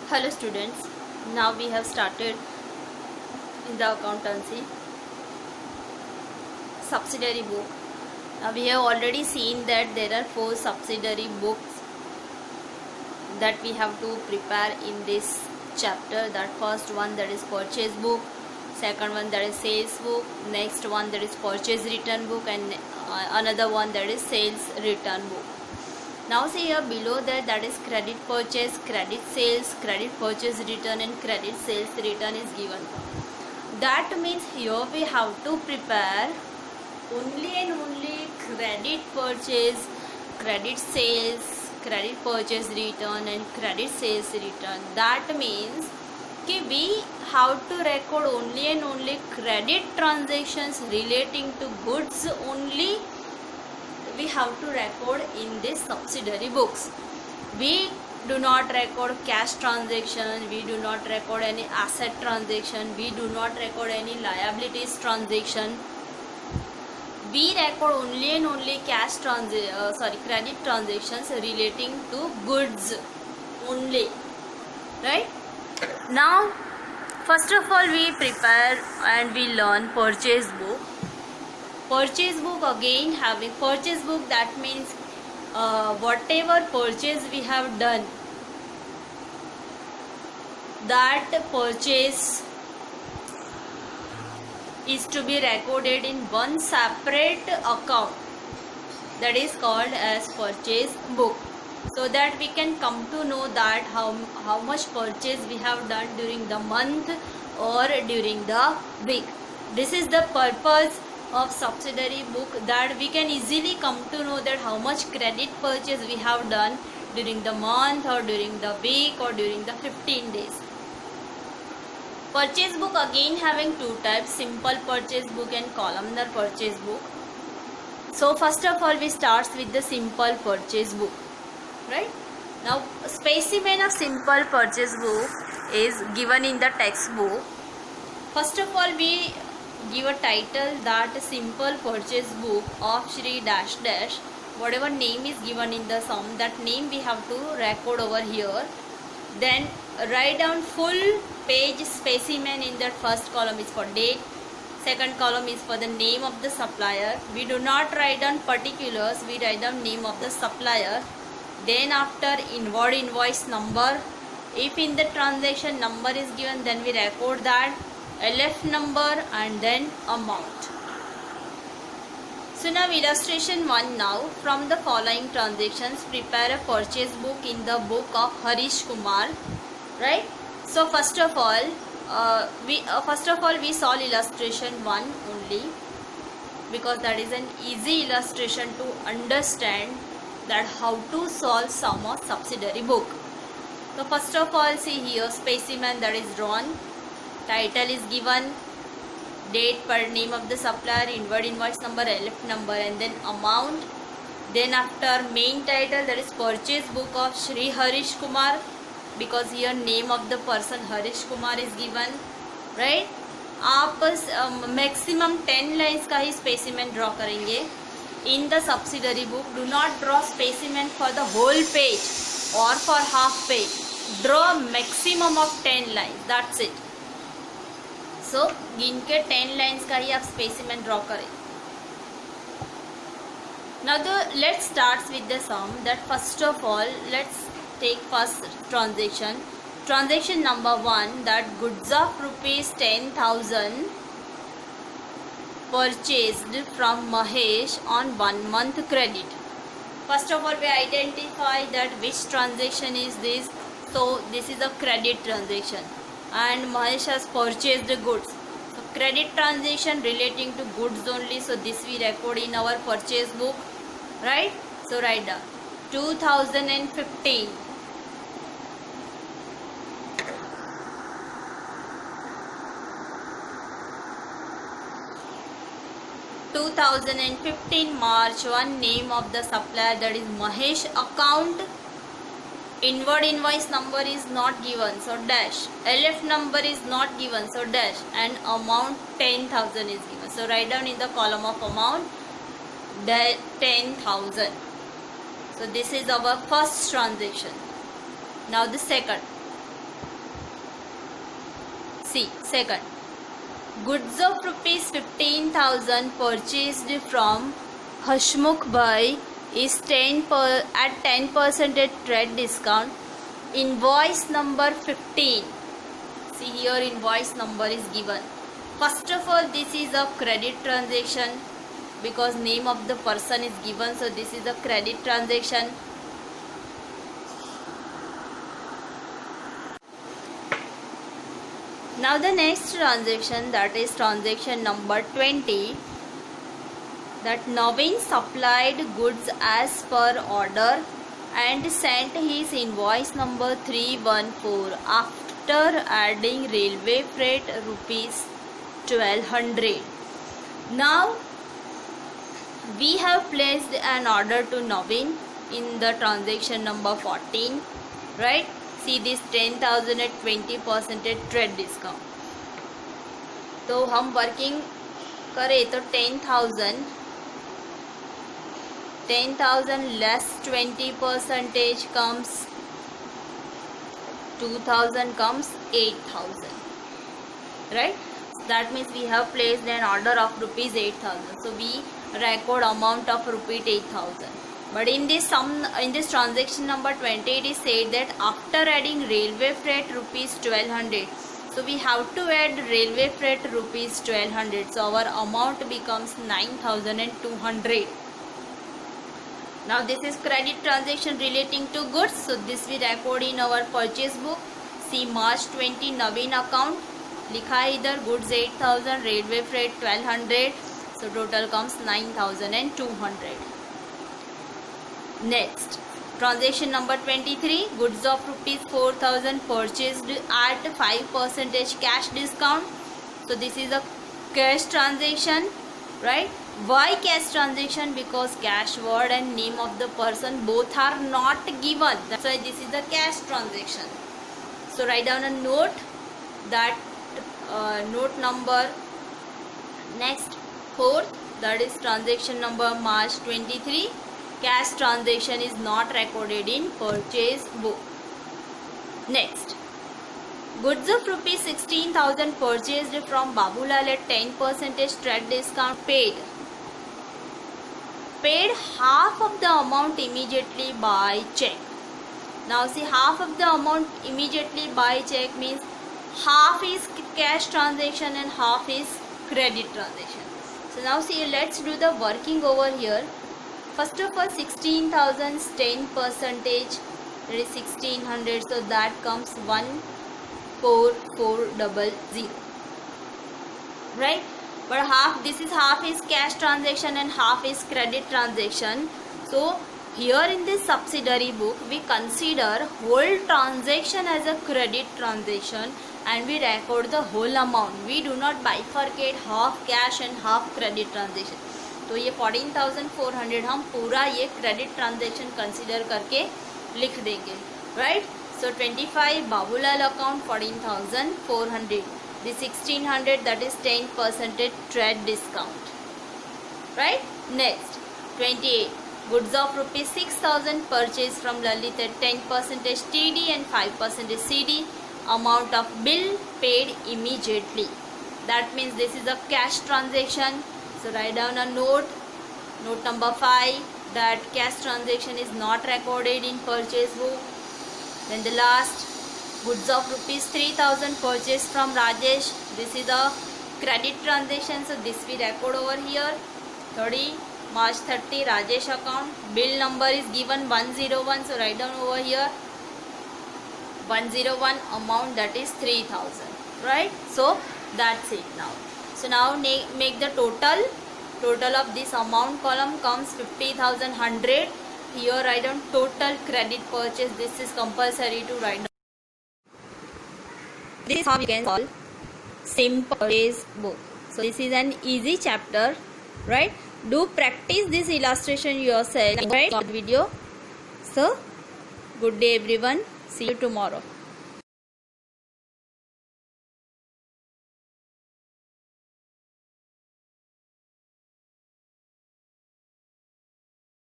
Hello students, now we have started in the accountancy subsidiary book. Now we have already seen that there are 4 subsidiary books that we have to prepare in this chapter. That first one, that is purchase book, second one, that is sales book, next one, that is purchase return book, and another one, that is sales return book. Now see here below that is credit purchase, credit sales, credit purchase return, and credit sales return is given. That means here we have to prepare only and only credit purchase, credit sales, credit purchase return, and credit sales return. That means we have to record only and only credit transactions relating to goods only. We have to record in this subsidiary books. We do not record cash transaction, we do not record any asset transaction, we do not record any liabilities transaction. We record only and only credit transactions relating to goods only, right? Now first of all we prepare and we learn purchase book. Purchase book, again having purchase book, that means whatever purchase we have done, that purchase is to be recorded in one separate account, that is called as purchase book, so that we can come to know that how much purchase we have done during the month or during the week. This is the purpose of subsidiary book, that we can easily come to know that how much credit purchase we have done during the month or during the week or during the 15 days. Purchase book again having two types, simple purchase book and columnar purchase book. So first of all we start with the simple purchase book, right? Now specimen of simple purchase book is given in the textbook. First of all we give a title, that simple purchase book of Shri dash dash, whatever name is given in the sum, that name we have to record over here. Then write down full page specimen. In that first column is for date, second column is for the name of the supplier. We do not write down particulars, we write down name of the supplier. Then after invoice number, if in the transaction number is given, then we record that, LF number, and then amount. So now illustration 1. Now from the following transactions prepare a purchase book in the book of Harish Kumar, right? So first of all we solve illustration 1 only, because that is an easy illustration to understand that how to solve sum of subsidiary book. So first of all see here specimen that is drawn, title is given, date per name of the supplier, invoice number, LF number, and then amount. Then after main title, that is purchase book of Shri Harish Kumar, because here name of the person Harish Kumar is given, right? आप maximum 10 lines का ही specimen draw करेंगे. In the subsidiary book, do not draw specimen for the whole page or for half page. Draw maximum of 10 lines. That's it. So गिन के 10 lines का ही आप specimen draw करें. Now let's start with the sum. That first of all let's take first transaction. Transaction number 1, that goods of rupees 10,000 purchased from Mahesh on 1 month credit. First of all we identify that which transaction is this. So this is a credit transaction and Mahesh has purchased the goods. So credit transaction relating to goods only, so this we record in our purchase book, right? So write down 2015. March 1, name of the supplier, that is Mahesh, account. Invoice number is not given, so dash. LF number is not given, so dash. And amount 10,000 is given. So write down in the column of amount 10,000. So this is our first transaction. Now the second. See, second, goods of rupees 15,000 purchased from Hashmukh Bhai is at 10% trade discount. Invoice number 15. See here, invoice number is given. First of all, this is a credit transaction because name of the person is given, so this is a credit transaction. Now the next transaction, that is transaction number 20, that Naveen supplied goods as per order and sent his invoice number 314 after adding railway freight rupees 1200. Now we have placed an order to Naveen in the transaction number 14, right? See this 10,000 at 20% trade discount. तो हम working करें तो 10,000 less 20% comes 2,000 comes 8,000, right? That means we have placed an order of rupees 8,000. So we record amount of rupees 8,000. But in this transaction number 20, it is said that after adding railway freight rupees 1200, so we have to add railway freight rupees 1200. So our amount becomes 9,200. Now this is credit transaction relating to goods. So this we record in our purchase book. See March 20 Naveen account. लिखा है इधर goods 8,000, railway freight 1200. So total comes 9,200. Next, transaction number 23, goods of rupees 4,000 purchased at 5% cash discount. So this is a cash transaction, right? Why cash transaction? Because cash word and name of the person both are not given. That's why this is a cash transaction. So write down a note, that note number next 4th, that is transaction number March 23. Cash transaction is not recorded in purchase book. Next, goods of rupees 16,000 purchased from Babulal at 10% trade discount. Paid half of the amount immediately by check. Now see, half of the amount immediately by check means half is cash transaction and half is credit transaction. So now see, let's do the working over here. First of all, 16,000 10%, that is 1600, so that comes 14400, right? But half, this is half is cash transaction and half is credit transaction. So here in this subsidiary book, we consider whole transaction as a credit transaction and we record the whole amount. We do not bifurcate half cash and half credit transaction. तो ये 14,400 हम पूरा ये credit transaction consider करके लिख देंगे, right? So 25 Babulal account 14,400, the 1,600 that is 10% trade discount, right? Next, 28 goods of rupees 6,000 purchased from Lalit at 10% TD and 5% CD. Amount of bill paid immediately. That means this is a cash transaction. So write down a note number 5, that cash transaction is not recorded in purchase book. Then the last, goods of rupees 3,000 purchased from Rajesh. This is a credit transaction, so this we record over here. 30 March 30 Rajesh account. Bill number is given 101, so write down over here 101, amount that is 3,000, right? So that's it now. So now make the total of this amount column comes 50,100. Here write down total credit purchase. This is compulsory to write down. This is how you can solve simple purchase book. So this is an easy chapter, right? Do practice this illustration yourself, right? Video. So good day everyone. See you tomorrow.